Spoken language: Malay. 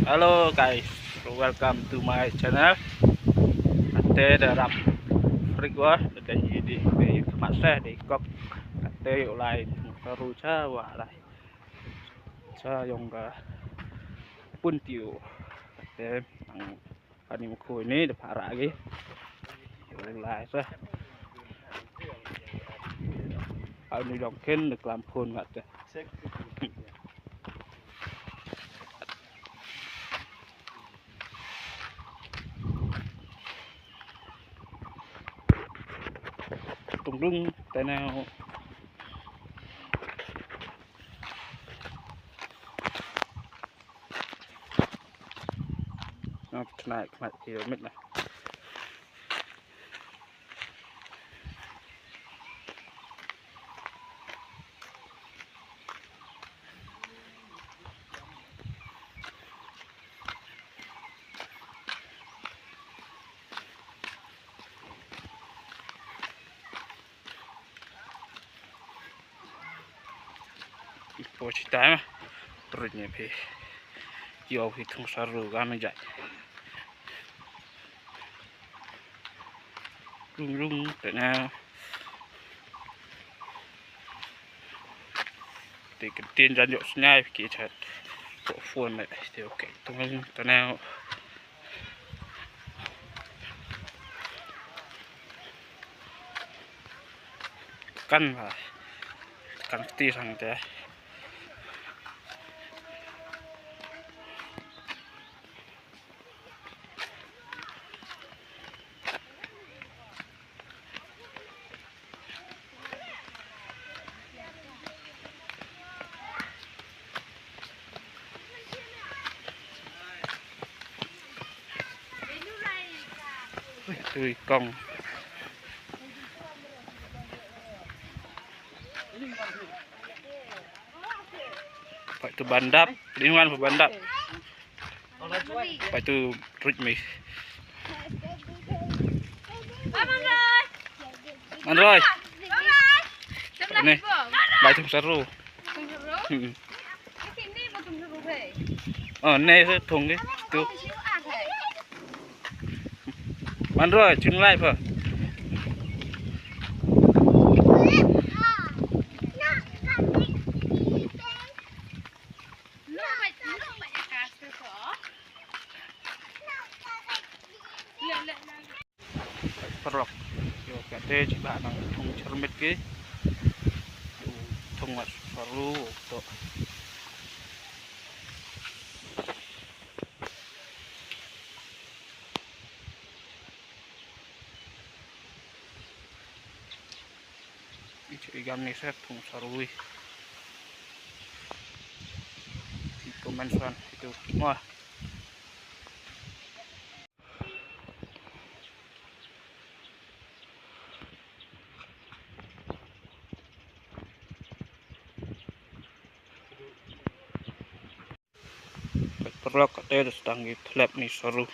Halo guys, welcome to my channel. Ate darap frigwa dan di tempat saya di kok ate lain baru Jawa lah. Saya yang ke Puntiu. Ate ang panimuku ini depan lagi. Mulai saya. Ini dongken di Lampung ate. Tunggung tanah naik kilometer lah. Posita mah terusnya pe jauh hitung saru kami jat rung tena thì cái tiền ra nhộn nhai kỹ thuật bộ phun này thì ok tung tena căn và căn ti sang thế tươi cong phải từ bàn đáp liên quan vào bàn đáp phải từ rít mì ăn rồi này bài thùng saru này thùng cái từ ăn rồi chừng lại phải perok yo kate coba nang thung cermit ke thung mas perlu to ikan nih saya thung sarui itu mensan itu wah perlu kate sedang gitu lab nih seru